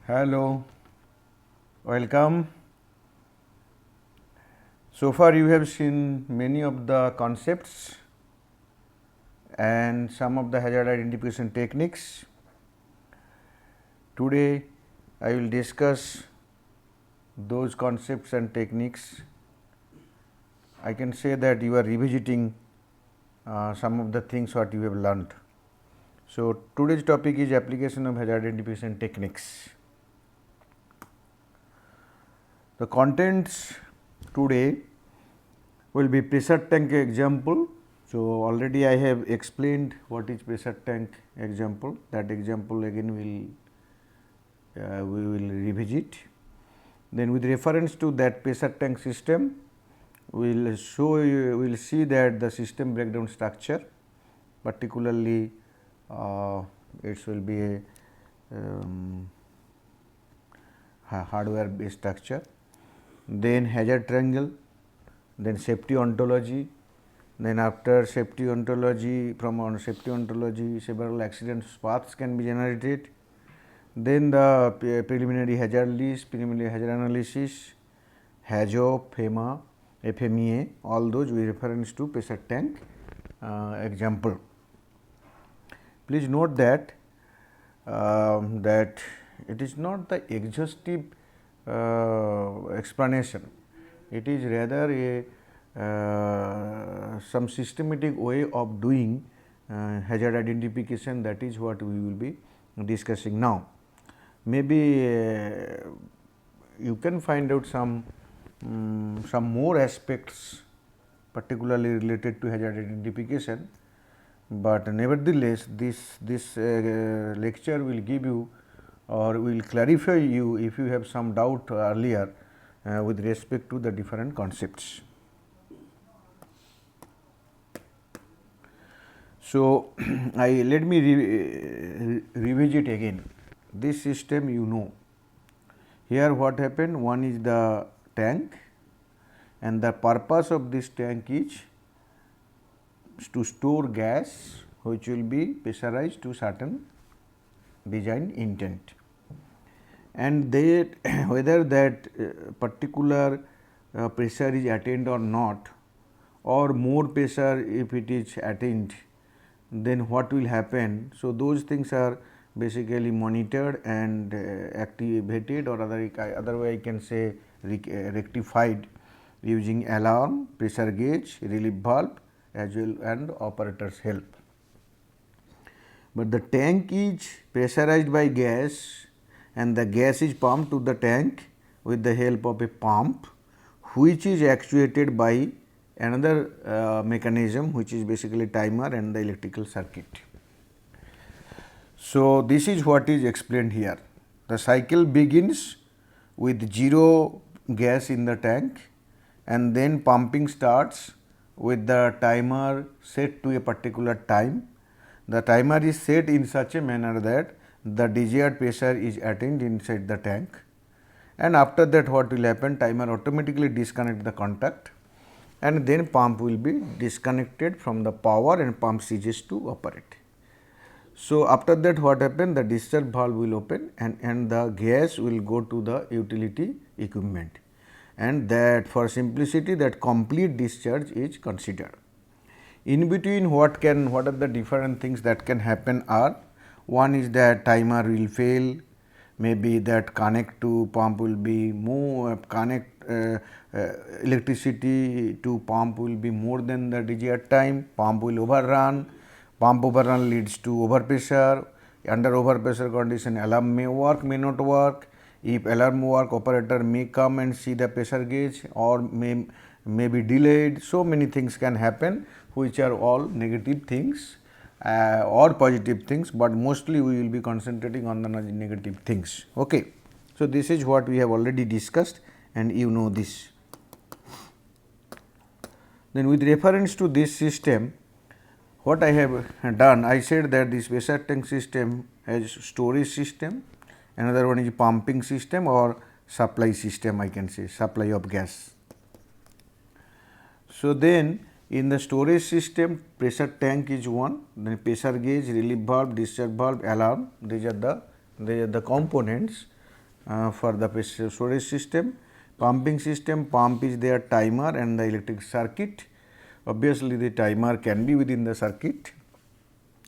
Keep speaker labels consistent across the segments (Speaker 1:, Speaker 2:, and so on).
Speaker 1: Hello, welcome. So far you have seen many of the concepts and some of the hazard identification techniques. Today I will discuss those concepts and techniques. I can say that you are revisiting some of the things what you have learned. So today's topic is application of hazard identification techniques. The contents today will be pressure tank example. So already I have explained what is pressure tank example. That example again we will revisit. Then with reference to that pressure tank system, we will see that the system breakdown structure, particularly it will be a hardware based structure, then hazard triangle, then safety ontology, then after safety ontology, from safety ontology several accident paths can be generated, then the preliminary hazard list, preliminary hazard analysis, HAZOP, FEMA, FMEA, all those with reference to pressure tank example. Please note that that it is not the exhaustive explanation, it is rather a some systematic way of doing hazard identification. That is what we will be discussing now. Maybe you can find out some more aspects particularly related to hazard identification, but nevertheless this lecture will give you or will clarify you if you have some doubt earlier with respect to the different concepts. So let me revisit again. This system you know. Here what happened? One is the tank, and the purpose of this tank is to store gas which will be pressurized to certain design intent, and they whether that particular pressure is attained or not, or more pressure if it is attained, then what will happen. So those things are basically monitored and activated, or other way I can say rectified using alarm, pressure gauge, relief valve as well and operator's help. But the tank is pressurized by gas and the gas is pumped to the tank with the help of a pump, which is actuated by another mechanism, which is basically timer and the electrical circuit. So this is what is explained here. The cycle begins with 0 gas in the tank, and then pumping starts with the timer set to a particular time. The timer is set in such a manner that the desired pressure is attained inside the tank, and after that what will happen, timer automatically disconnect the contact, and then pump will be disconnected from the power and pump ceases to operate. So after that what happen, the discharge valve will open and the gas will go to the utility equipment, and that for simplicity that complete discharge is considered. In between what are the different things that can happen are, one is that timer will fail, maybe that connect to pump will be more electricity to pump will be more than the desired time, pump will overrun, pump overrun leads to overpressure. Under overpressure condition, alarm may work, may not work. If alarm work, operator may come and see the pressure gauge or may be delayed. So many things can happen, which are all negative things or positive things, but mostly we will be concentrating on the negative things. Okay. So this is what we have already discussed, and you know this. Then with reference to this system, what I have done, I said that this pressure tank system has storage system, another one is pumping system or supply system, I can say supply of gas. So then in the storage system, pressure tank is one, then pressure gauge, relief valve, discharge valve, alarm, these are the components for the pressure storage system. Pumping system, pump is their timer and the electric circuit. Obviously, the timer can be within the circuit,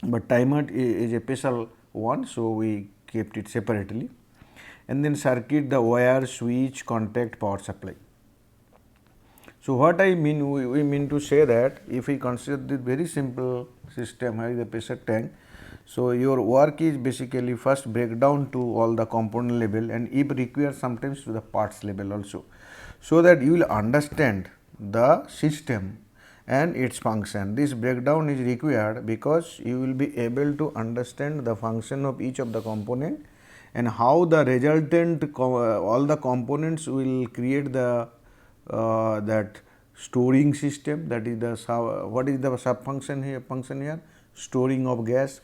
Speaker 1: but timer is a special one, so we kept it separately. And then circuit, the wire, switch, contact, power supply. So, what I mean, we mean to say that if we consider this very simple system, here is the pressure tank. So, your work is basically first break down to all the component level and if required sometimes to the parts level also. So, that you will understand the system and its function. This breakdown is required because you will be able to understand the function of each of the component and how the resultant all the components will create the that storing system, that is the what is the sub function here storing of gas,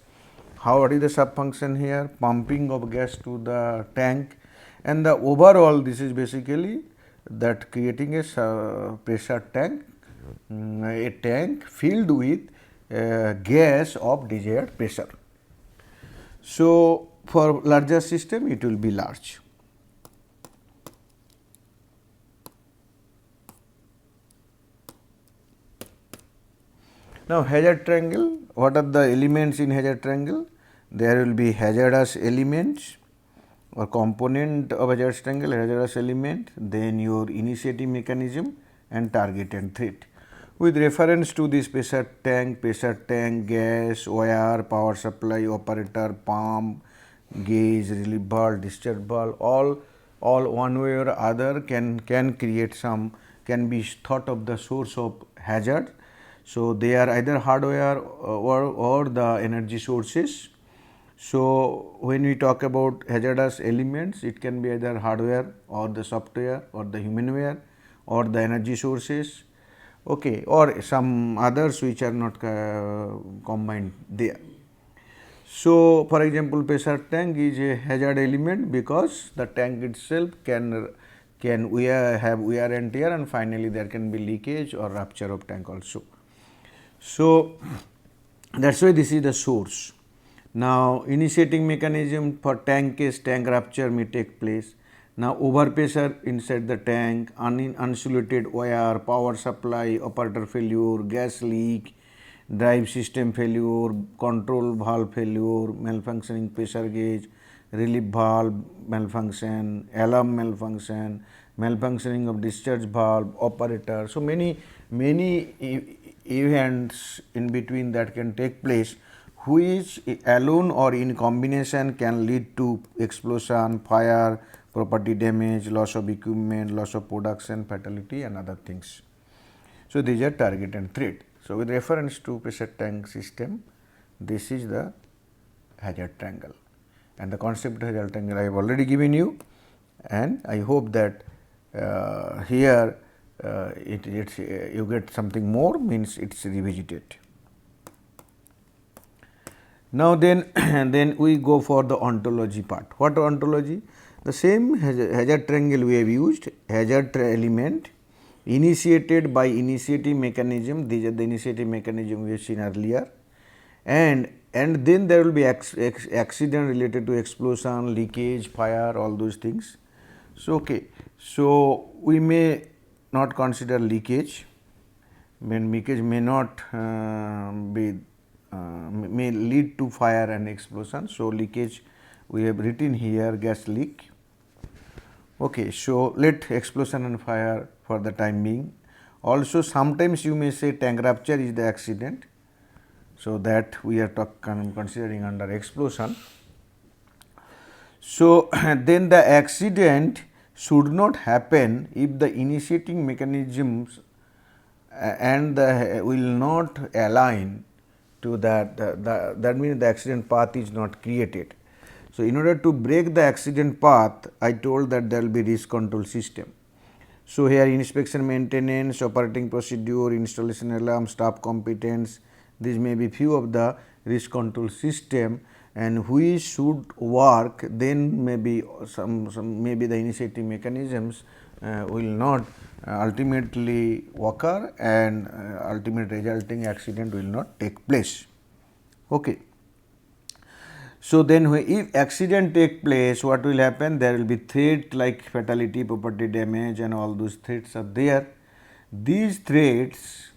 Speaker 1: how what is the sub function here pumping of gas to the tank, and the overall this is basically that creating a pressure tank, a tank filled with gas of desired pressure. So, for larger system it will be large. Now, hazard triangle, what are the elements in hazard triangle? There will be hazardous elements or component of hazardous triangle, hazardous element, then your initiating mechanism and target and threat. With reference to this pressure tank, gas, wire, power supply, operator, pump, gauge, relief valve, discharge valve, all one way or other can create some, can be thought of the source of hazard. So, they are either hardware or the energy sources. So, when we talk about hazardous elements, it can be either hardware or the software or the humanware or the energy sources, okay, or some others which are not combined there. So, for example, pressure tank is a hazard element because the tank itself can have wear and tear, and finally, there can be leakage or rupture of tank also. So, that is why this is the source. Now, initiating mechanism for tank case, tank rupture may take place. Now, overpressure inside the tank, uninsulated wire, power supply, operator failure, gas leak, drive system failure, control valve failure, malfunctioning pressure gauge, relief valve malfunction, alarm malfunction, malfunctioning of discharge valve, operator. So, many events in between that can take place, which alone or in combination can lead to explosion, fire, property damage, loss of equipment, loss of production, fatality and other things. So, these are target and threat. So, with reference to pressure tank system, this is the hazard triangle, and the concept of hazard triangle I have already given you, and I hope that here you get something more, means it is revisited. Now, then we go for the ontology part. What ontology? The same hazard triangle we have used, hazard element initiated by initiating mechanism, these are the initiating mechanism we have seen earlier, and then there will be accident related to explosion, leakage, fire, all those things. So, okay. So, we may not consider leakage, when leakage may not may lead to fire and explosion. So, leakage we have written here gas leak. Okay. So, let explosion and fire for the time being. Also, sometimes you may say tank rupture is the accident. So, that we are considering under explosion. So, then the accident should not happen if the initiating mechanisms and will not align to that, that means the accident path is not created. So, in order to break the accident path, I told that there will be risk control system. So, here inspection, maintenance, operating procedure, installation alarm, staff competence, these may be few of the risk control system, and which should work, then maybe some maybe the initiating mechanisms will not ultimately occur, and ultimate resulting accident will not take place. Okay. So then if accident take place, what will happen? There will be threat like fatality, property damage and all those threats are there. These threats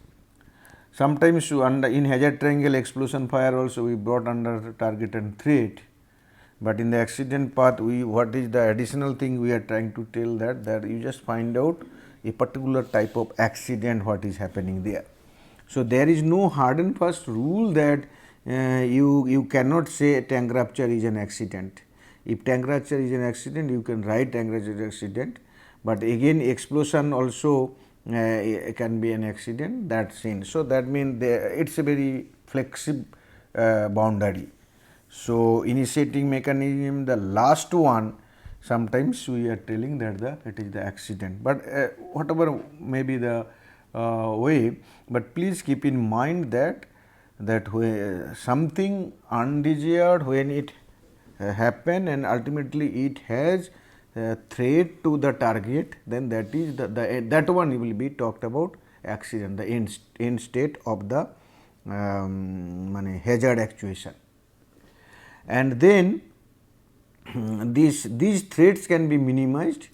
Speaker 1: sometimes in hazard triangle explosion fire also we brought under target and threat. But in the accident path, what is the additional thing we are trying to tell that you just find out a particular type of accident what is happening there. So there is no hard and fast rule that you cannot say tank rupture is an accident. If tank rupture is an accident, you can write tank rupture is an accident, but again explosion also can be an accident, that's in. So that means it's a very flexible boundary. So initiating mechanism, the last one, sometimes we are telling that it is the accident, but whatever may be the way, but please keep in mind that when something undesired, when it happen and ultimately it has threat to the target, then that is that one will be talked about accident, the end state of the hazard actuation. And then these threats can be minimized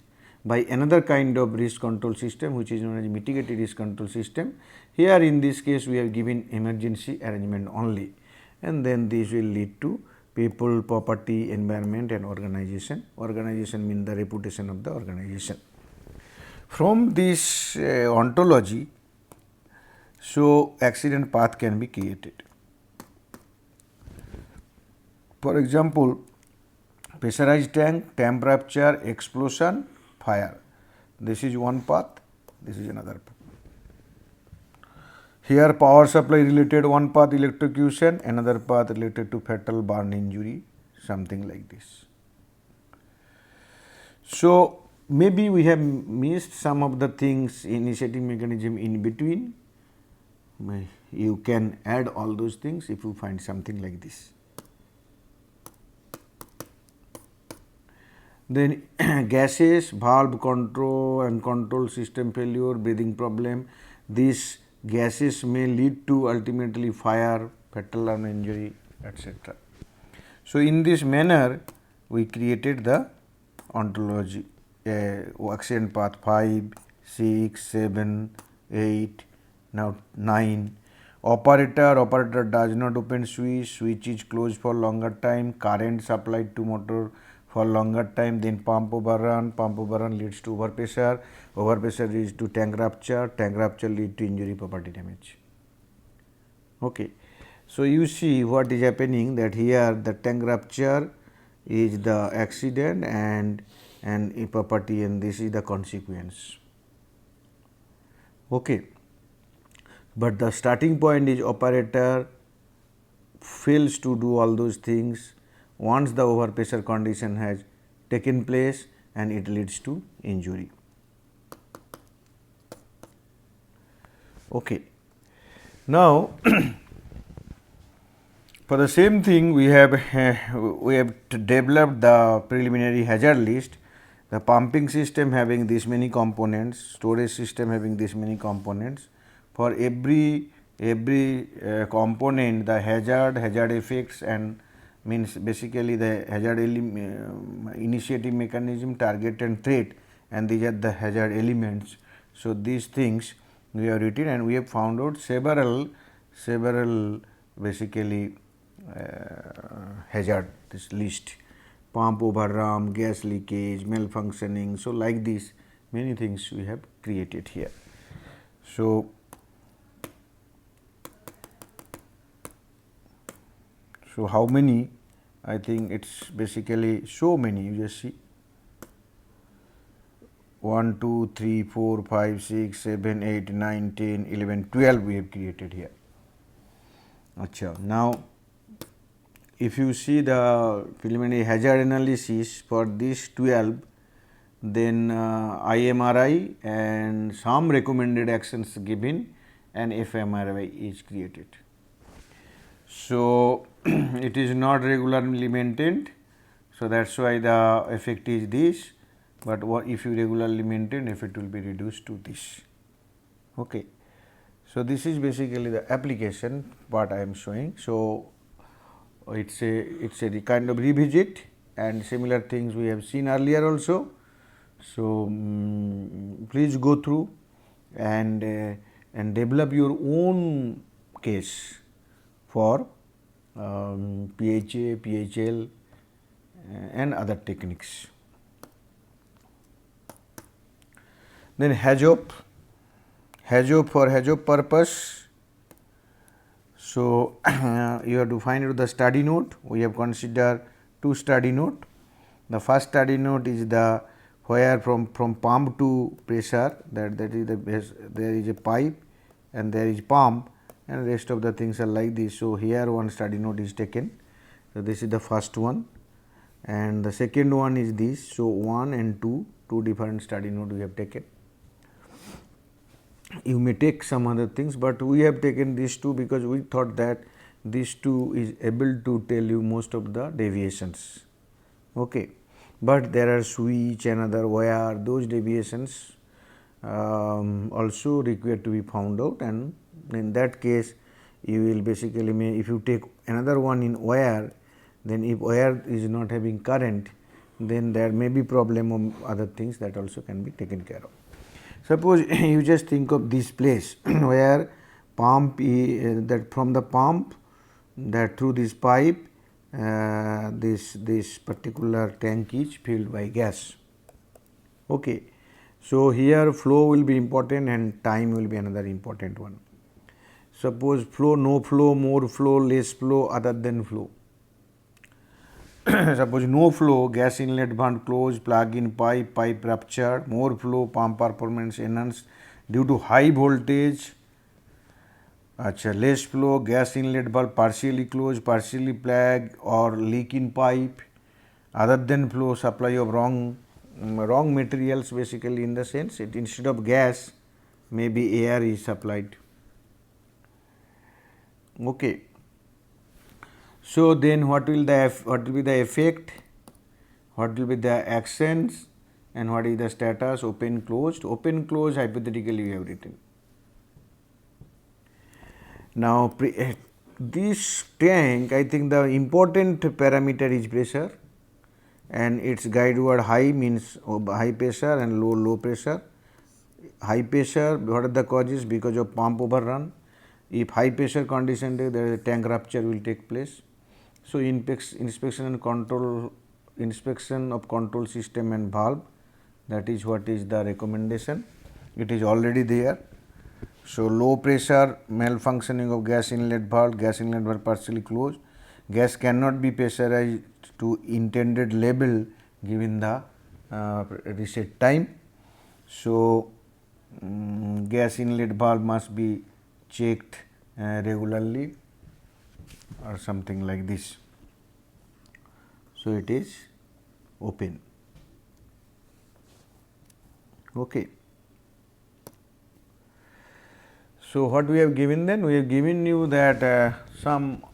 Speaker 1: by another kind of risk control system, which is known as mitigated risk control system. Here in this case we have given emergency arrangement only, and then this will lead to people, property, environment and organization. Organization means the reputation of the organization. From this ontology, so accident path can be created. For example, pressurized tank, tamp rupture, explosion, fire. This is one path, this is another path. Here power supply related one path electrocution, another path related to fatal burn injury, something like this. So maybe we have missed some of the things, initiating mechanism in between. You can add all those things if you find something like this. Then gases, valve control and control system failure, breathing problem. These gases may lead to ultimately fire, fatal burn injury, etc. So in this manner, we created the ontology, accident path 5, 6, 7, 8, now 9. Operator does not open switch is closed for longer time, current supplied to motor for longer time, then pump overrun leads to overpressure leads to tank rupture leads to injury, property damage. Okay. So you see what is happening, that here the tank rupture is the accident and property, and this is the consequence. Okay. But the starting point is operator fails to do all those things once the overpressure condition has taken place and it leads to injury. Okay. Now for the same thing we have developed the preliminary hazard list, the pumping system having this many components, storage system having this many components. For every component, the hazard effects and means basically the hazard initiative mechanism, target and threat, and these are the hazard elements. So these things we have written, and we have found out several basically hazard, this list: pump overrun, gas leakage, malfunctioning. So like this many things we have created here. So how many? I think it's basically so many. You just see 1, 2, 3, 4, 5, 6, 7, 8, 9, 10, 11, 12 we have created here. Achha. Now if you see the preliminary hazard analysis for this 12, then IMRI and some recommended actions given and FMRI is created. So it is not regularly maintained, so that is why the effect is this, but if you regularly maintain, effect will be reduced to this. Okay. So this is basically the application part I am showing. So it's a kind of revisit, and similar things we have seen earlier also. So, please go through and develop your own case for PHA, PHL and other techniques. Then HAZOP for HAZOP purpose. So, you have to find out the study note. We have considered two study note. The first study note is the where from pump to pressure, that is the there is a pipe and there is pump, and rest of the things are like this. So, here one study note is taken. So, this is the first one, and the second one is this. So, 1 and 2 different study note we have taken. You may take some other things, but we have taken these two because we thought that these two is able to tell you most of the deviations. Okay. But there are switch and other wire, those deviations also required to be found out, and in that case you will basically if you take another one in wire, then if wire is not having current, then there may be problem of other things that also can be taken care of. Suppose you just think of this place where pump that from the pump that through this pipe this particular tank is filled by gas. Okay. So, here flow will be important and time will be another important one. Suppose flow, no flow, more flow, less flow, other than flow. Suppose no flow, gas inlet valve closed, plug in pipe, pipe ruptured, more flow, pump performance enhanced due to high voltage. Less flow, gas inlet valve partially closed, partially plugged or leak in pipe, other than flow, supply of wrong materials, basically in the sense it instead of gas maybe air is supplied. Okay. So, then what will be the effect, what will be the actions, and what is the status? Open, closed. Open, closed hypothetically we have written. Now, this tank, I think the important parameter is pressure, and its guide word high means high pressure and low pressure. High pressure, what are the causes? Because of pump overrun. If high pressure condition, there is a tank rupture will take place. So, inspection and control, inspection of control system and valve, that is what is the recommendation. It is already there. So, low pressure, malfunctioning of gas inlet valve partially closed. Gas cannot be pressurized to intended level given the reset time. So, gas inlet valve must be checked regularly or something like this. So, it is open. Okay. So, what we have given then? We have given you that some,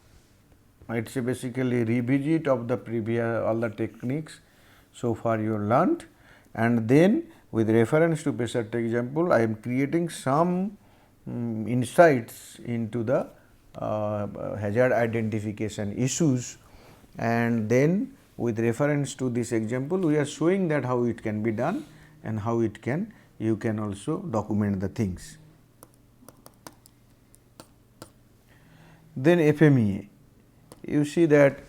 Speaker 1: it is basically revisit of the previous all the techniques so far you learnt, and then with reference to pressure example, I am creating some insights into the hazard identification issues, and then with reference to this example we are showing that how it can be done and how it can, you can also document the things. Then FMEA, you see that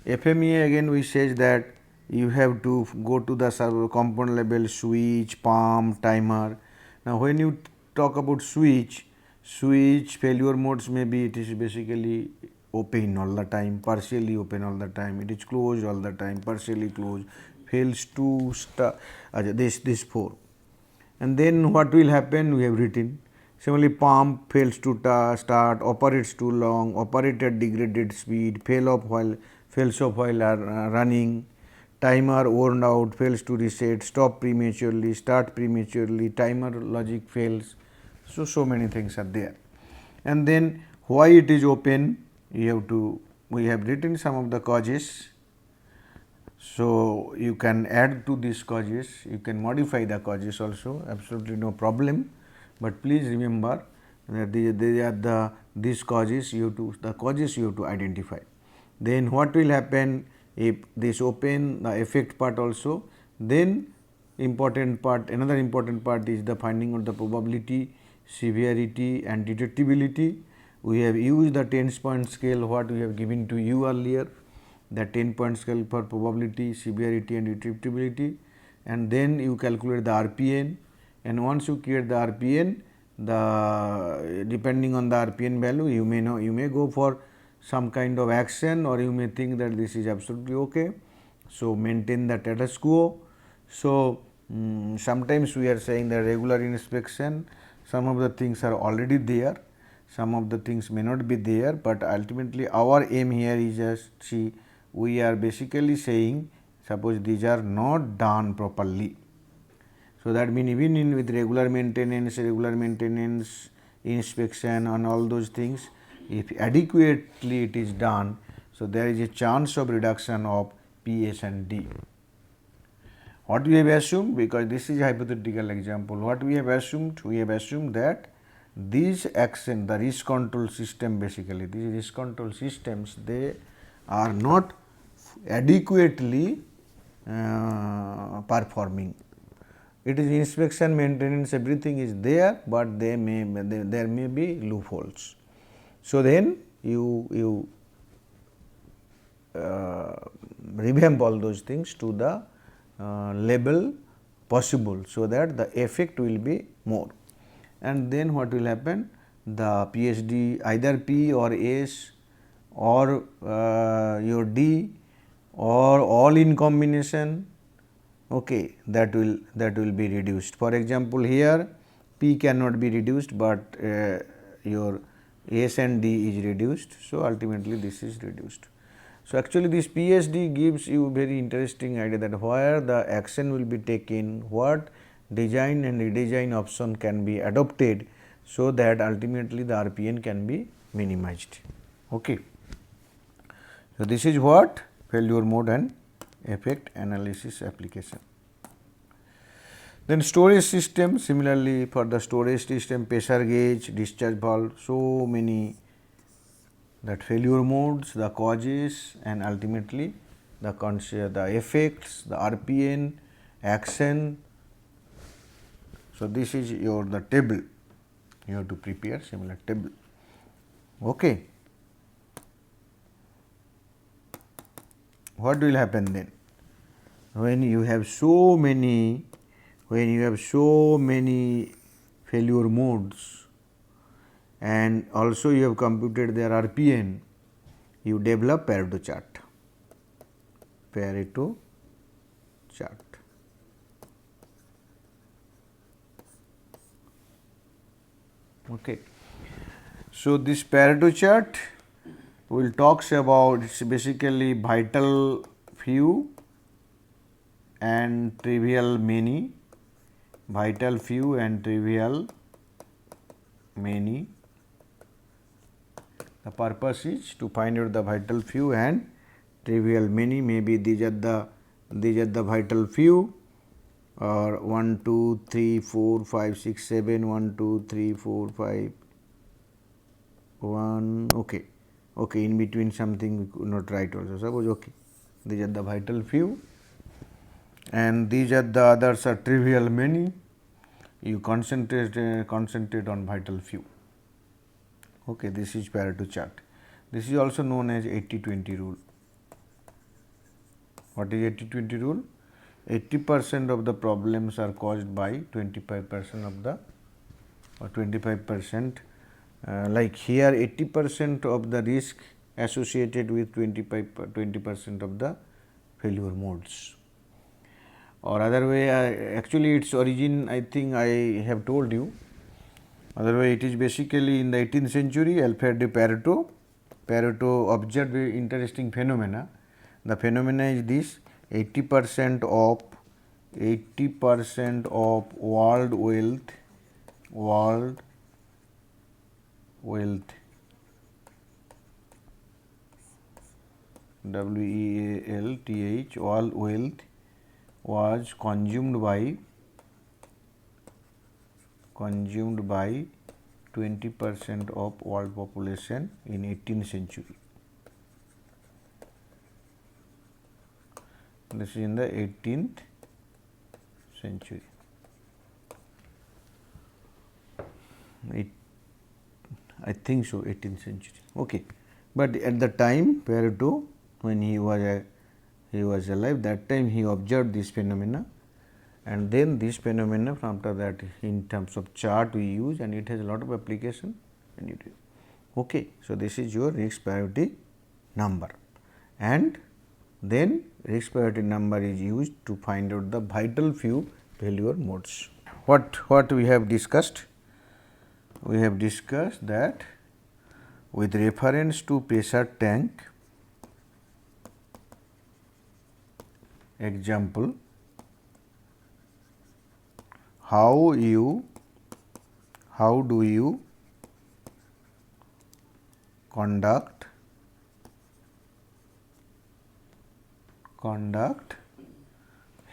Speaker 1: FMEA again we says that you have to go to the servo component level, switch, pump, timer. Now, when you talk about switch failure modes, maybe it is basically open all the time, partially open all the time, it is closed all the time, partially closed, fails to start, this 4. And then what will happen, we have written. Similarly, pump fails to start, operates too long, operate at degraded speed, fails off while running, timer worn out, fails to reset, stop prematurely, start prematurely, timer logic fails. So many things are there. And then why it is open, we have written some of the causes. So, you can add to these causes, you can modify the causes also, absolutely no problem. But please remember that these causes you have to identify. Then what will happen if this open the effect part also, then important part, another important part is the finding out the probability, severity and detectability. We have used the 10-point scale what we have given to you earlier, the 10-point scale for probability, severity and detectability, and then you calculate the RPN, and once you create the RPN, the depending on the RPN value you may know, you may go for some kind of action or you may think that this is absolutely okay. So, maintain the status quo. So, sometimes we are saying that regular inspection, some of the things are already there, some of the things may not be there, but ultimately our aim here is just see, we are basically saying suppose these are not done properly. So, that means even in with regular maintenance, inspection and all those things, if adequately it is done, so there is a chance of reduction of PS and D. What we have assumed, because this is a hypothetical example, what we have assumed? We have assumed that these action, the risk control system basically, these risk control systems, they are not adequately performing. It is inspection, maintenance, everything is there, but there may be loopholes. So, then you revamp all those things to the level possible, so that the effect will be more. And then what will happen? The PSD either P or S or your D or all in combination, okay, that will be reduced. For example, here P cannot be reduced, but your S and D is reduced. So, ultimately this is reduced. So, actually this PSD gives you very interesting idea that where the action will be taken, what design and redesign option can be adopted, so that ultimately the RPN can be minimized. Okay. So, this is what failure mode and effect analysis application. Then storage system, similarly for the storage system, pressure gauge, discharge valve, so many that failure modes, the causes and ultimately the effects, the RPN, action. So, this is your the table, you have to prepare similar table. Okay. What will happen then? When you have so many failure modes and also you have computed their RPN, you develop Pareto chart. Pareto chart. Okay. So, this Pareto chart will talks about, it's basically vital few and trivial many, vital few and trivial many. The purpose is to find out the vital few and trivial many. Maybe these are the vital few, or 1, 2, 3, 4, 5, 6, 7, 1, 2, 3, 4, 5, 1, okay. Okay, in between something we could not write also, suppose okay. These are the vital few and these are the others are trivial many. You concentrate on vital few. Okay, this is Pareto chart. This is also known as 80-20 rule. What is 80-20 rule? 80% of the problems are caused by 25% of the, or 25%. Like here 80% of the risk associated with 20% of the failure modes. Or other way, actually its origin I think I have told you. Other way, it is basically in the 18th century, Alfred de Pareto. Pareto observed a interesting phenomena. The phenomena is this: 80% of world wealth, WEALTH, world wealth was consumed by 20% of world population in 18th century. This is in the 18th century. I think so, 18th century. Okay, but at the time prior to when he was alive, that time he observed this phenomena, and then this phenomena after that in terms of chart we use, and it has a lot of application. Okay, so this is your risk priority number, and then risk priority number is used to find out the vital few failure modes. What we have discussed? We have discussed that with reference to pressure tank example, how do you conduct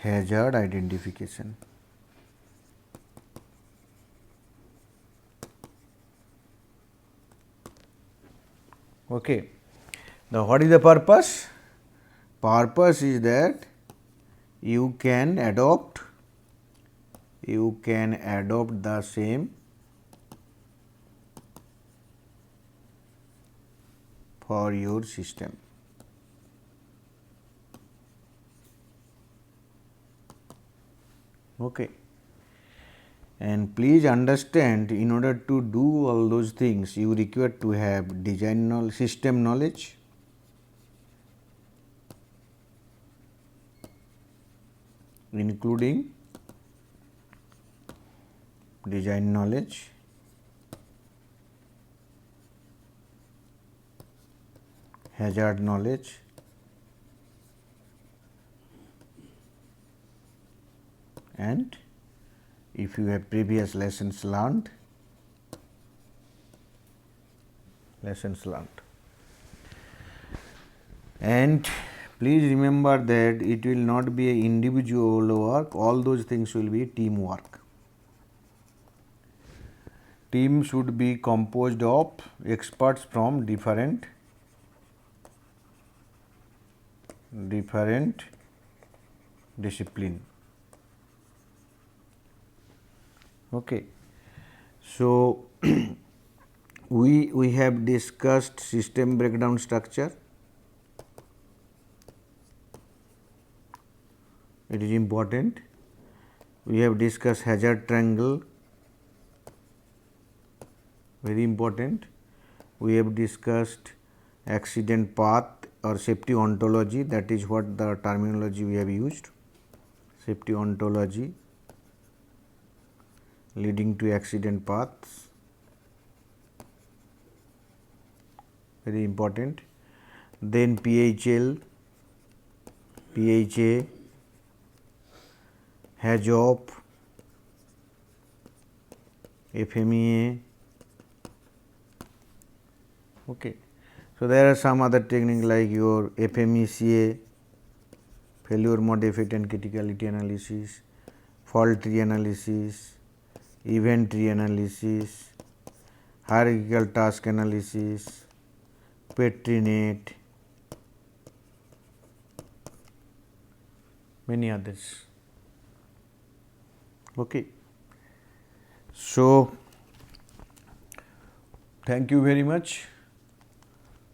Speaker 1: hazard identification. Okay. Now, what is the purpose? Purpose is that you can adopt the same for your system. Okay. And please understand, in order to do all those things, you require to have design knowledge, system knowledge, including design knowledge, hazard knowledge, and if you have previous lessons learned. And please remember that it will not be an individual work, all those things will be teamwork. Team should be composed of experts from different discipline. Okay. So, we have discussed system breakdown structure. It is important. We have discussed hazard triangle, very important. We have discussed accident path or safety ontology, that is what the terminology we have used, safety ontology leading to accident paths, very important. Then PHL, PHA, HAZOP, FMEA. Okay. So, there are some other techniques like your FMECA, failure mode effect and criticality analysis, fault tree analysis, event tree analysis, hierarchical task analysis, Petri net, many others. Okay. So, thank you very much.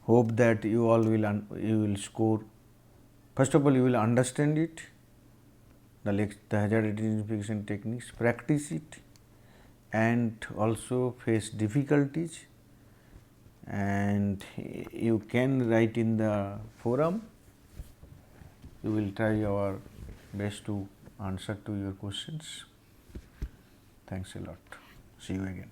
Speaker 1: Hope that you all will score. First of all, you will understand it, the hazard identification techniques, practice it, and also face difficulties, and you can write in the forum. We will try our best to answer to your questions. Thanks a lot. See you again.